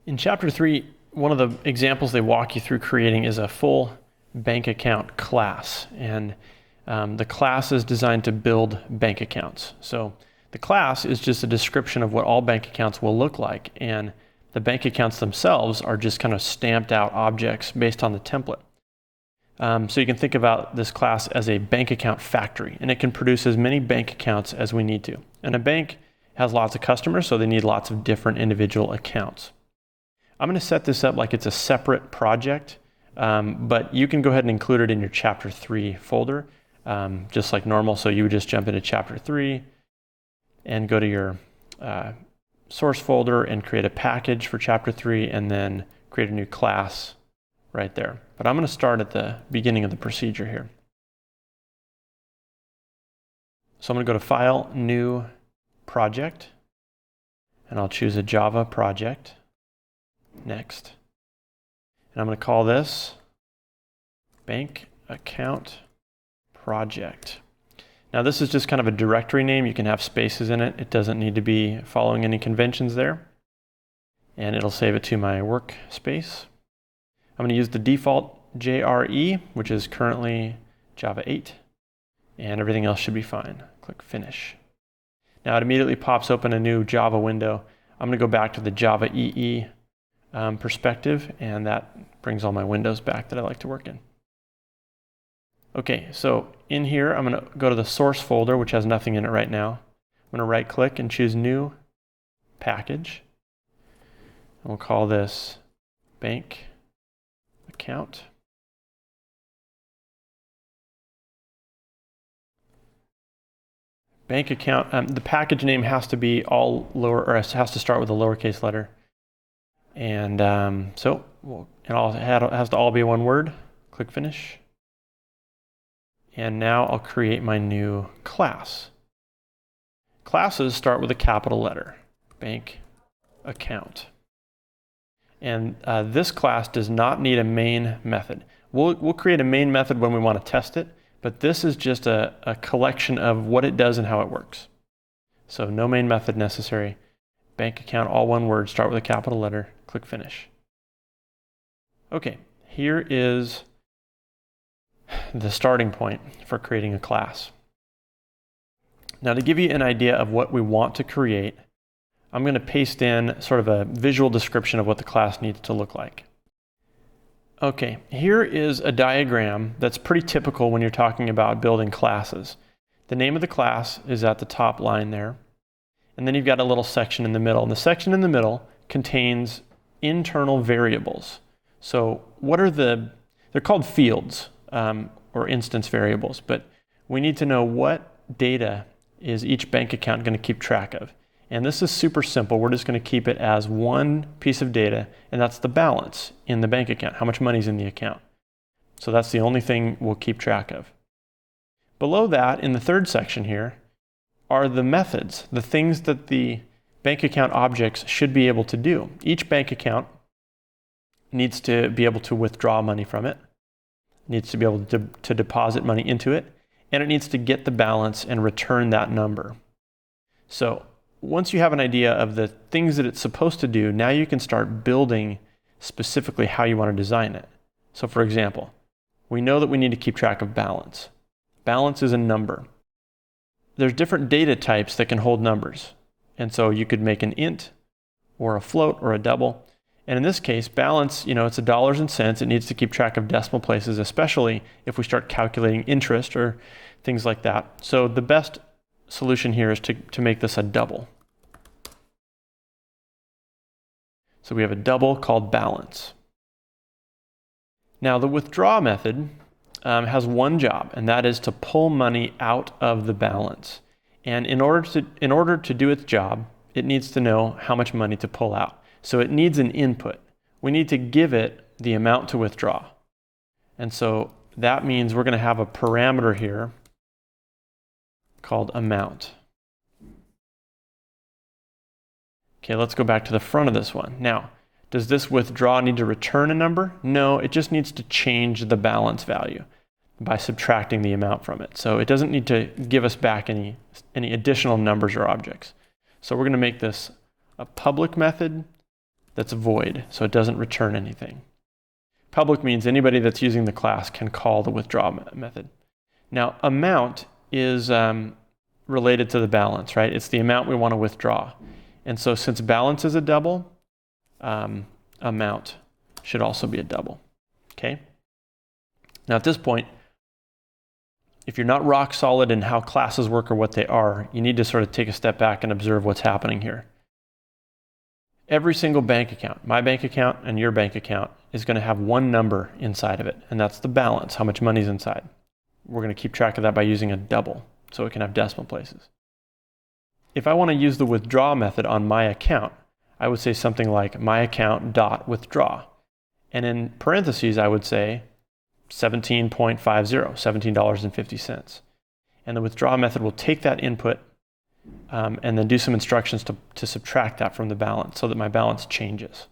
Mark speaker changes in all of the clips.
Speaker 1: In Chapter 3, one of the examples they walk you through creating is a full bank account class. And the class is designed to build bank accounts. So the class is just a description of what all bank accounts will look like. And the bank accounts themselves are just kind of stamped out objects based on the template. So you can think about this class as a bank account factory, and it can produce as many bank accounts as we need to. And a bank has lots of customers, so they need lots of different individual accounts. I'm going to set this up like it's a separate project, but you can go ahead and include it in your Chapter 3 folder, just like normal. So you would just jump into Chapter 3 and go to your source folder and create a package for Chapter 3 and then create a new class right there. But I'm going to start at the beginning of the procedure here. So I'm going to go to File, New, Project, and I'll choose a Java project. Next. And I'm going to call this Bank Account Project. Now this is just kind of a directory name. You can have spaces in it. It doesn't need to be following any conventions there. And it'll save it to my workspace. I'm going to use the default JRE, which is currently Java 8, and everything else should be fine. Click Finish. Now it immediately pops open a new Java window. I'm going to go back to the Java EE perspective, and that brings all my windows back that I like to work in. Okay, so in here I'm going to go to the source folder, which has nothing in it right now. I'm going to right click and choose New, Package. And we'll call this Bank Account. Bank account, the package name has to be all lower, or it has to start with a lowercase letter. And it has to all be one word. Click Finish. And now I'll create my new class. Classes start with a capital letter, Bank Account. And this class does not need a main method. We'll create a main method when we want to test it, but this is just a collection of what it does and how it works. So no main method necessary. Bank account, all one word, start with a capital letter, click Finish. Okay, here is the starting point for creating a class. Now to give you an idea of what we want to create, I'm going to paste in sort of a visual description of what the class needs to look like. Okay, here is a diagram that's pretty typical when you're talking about building classes. The name of the class is at the top line there, and then you've got a little section in the middle. And the section in the middle contains internal variables. So they're called fields or instance variables, but we need to know what data is each bank account going to keep track of. And this is super simple. We're just going to keep it as one piece of data, and that's the balance in the bank account, how much money's in the account. So that's the only thing we'll keep track of. Below that, in the third section here, are the methods, the things that the bank account objects should be able to do. Each bank account needs to be able to withdraw money from it, needs to be able to deposit money into it, and it needs to get the balance and return that number. So once you have an idea of the things that it's supposed to do, now you can start building specifically how you want to design it. So for example, we know that we need to keep track of balance. Balance is a number. There's different data types that can hold numbers. And so you could make an int or a float or a double. And in this case, balance, it's a dollars and cents. It needs to keep track of decimal places, especially if we start calculating interest or things like that. So the best solution here is to make this a double. So we have a double called balance. Now the withdraw method has one job, and that is to pull money out of the balance. And in order to do its job, it needs to know how much money to pull out. So it needs an input. We need to give it the amount to withdraw. And so that means we're going to have a parameter here called amount. Okay, let's go back to the front of this one. Now, does this withdraw need to return a number? No, it just needs to change the balance value by subtracting the amount from it. So it doesn't need to give us back any additional numbers or objects. So we're going to make this a public method that's void, so it doesn't return anything. Public means anybody that's using the class can call the withdraw method. Now, amount is related to the balance, right? It's the amount we want to withdraw. And so since balance is a double, amount should also be a double, okay? Now at this point, if you're not rock solid in how classes work or what they are, you need to sort of take a step back and observe what's happening here. Every single bank account, my bank account and your bank account, is going to have one number inside of it, and that's the balance, how much money's inside. We're going to keep track of that by using a double, so it can have decimal places. If I want to use the withdraw method on my account, I would say something like my account dot withdraw. And in parentheses, I would say 17.50, $17.50. And the withdraw method will take that input and then do some instructions to subtract that from the balance so that my balance changes.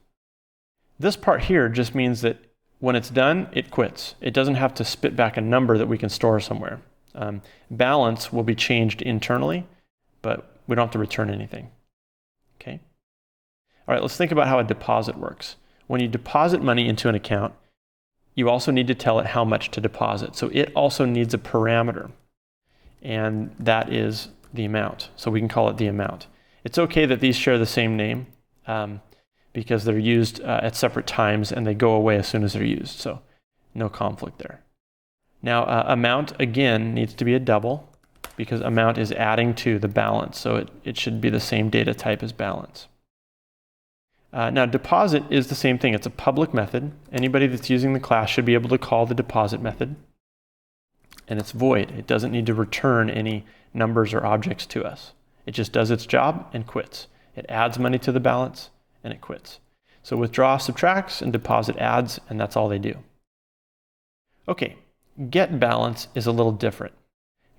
Speaker 1: This part here just means that when it's done, it quits. It doesn't have to spit back a number that we can store somewhere. Balance will be changed internally, but we don't have to return anything. Okay? All right, let's think about how a deposit works. When you deposit money into an account, you also need to tell it how much to deposit. So it also needs a parameter, and that is the amount. So we can call it the amount. It's okay that these share the same name because they're used at separate times and they go away as soon as they're used. So no conflict there. Now amount again needs to be a double because amount is adding to the balance. So it should be the same data type as balance. Now deposit is the same thing. It's a public method. Anybody that's using the class should be able to call the deposit method. And it's void. It doesn't need to return any numbers or objects to us. It just does its job and quits. It adds money to the balance and it quits. So withdraw subtracts and deposit adds, and that's all they do. Okay, get balance is a little different.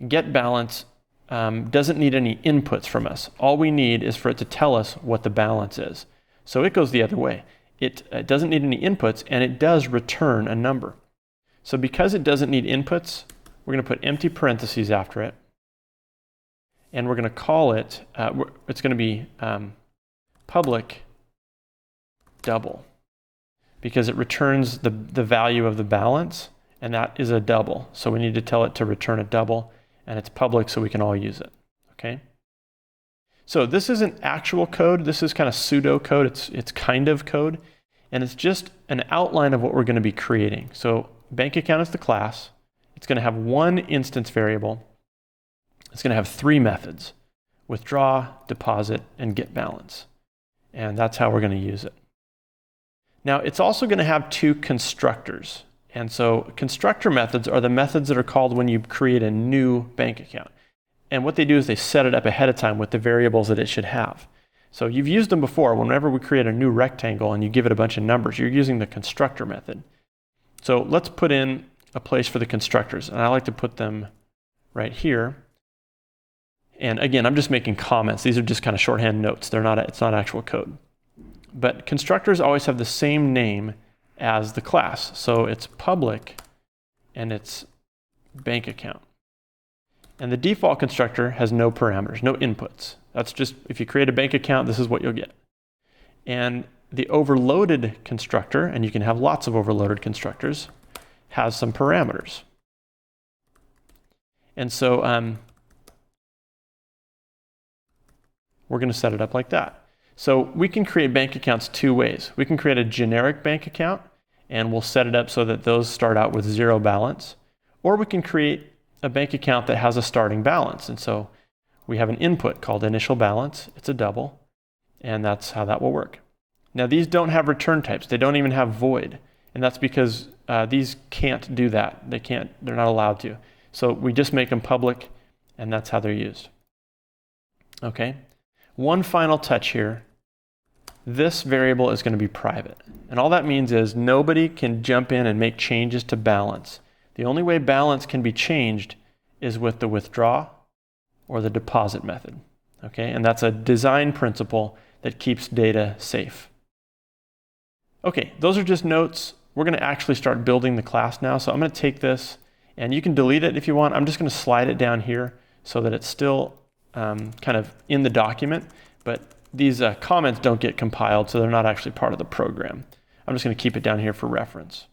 Speaker 1: Get balance doesn't need any inputs from us. All we need is for it to tell us what the balance is. So it goes the other way. It doesn't need any inputs, and it does return a number. So because it doesn't need inputs, we're going to put empty parentheses after it, and we're going to call it, it's going to be public double, because it returns the value of the balance, and that is a double. So we need to tell it to return a double, and it's public so we can all use it, okay? So this isn't actual code. This is kind of pseudo code. It's kind of code, and it's just an outline of what we're going to be creating. So bank account is the class. It's going to have one instance variable. It's going to have three methods: withdraw, deposit, and get balance. And that's how we're going to use it. Now, it's also going to have two constructors. And so constructor methods are the methods that are called when you create a new bank account. And what they do is they set it up ahead of time with the variables that it should have. So you've used them before. Whenever we create a new rectangle and you give it a bunch of numbers, you're using the constructor method. So let's put in a place for the constructors. And I like to put them right here. And again, I'm just making comments. These are just kind of shorthand notes. It's not actual code. But constructors always have the same name as the class. So it's public and it's bank account. And the default constructor has no parameters, no inputs. That's just, if you create a bank account, this is what you'll get. And the overloaded constructor, and you can have lots of overloaded constructors, has some parameters. And so we're going to set it up like that. So we can create bank accounts two ways. We can create a generic bank account, and we'll set it up so that those start out with zero balance. Or we can create a bank account that has a starting balance. And so we have an input called initial balance. It's a double, and that's how that will work. Now these don't have return types. They don't even have void. And that's because these can't do that. They're not allowed to. So we just make them public, and that's how they're used. Okay. One final touch here. This variable is going to be private. And all that means is nobody can jump in and make changes to balance. The only way balance can be changed is with the withdraw or the deposit method. Okay, and that's a design principle that keeps data safe. Okay, those are just notes. We're going to actually start building the class now. So I'm going to take this, and you can delete it if you want. I'm just going to slide it down here so that it's still kind of in the document, but comments don't get compiled, so they're not actually part of the program. I'm just going to keep it down here for reference.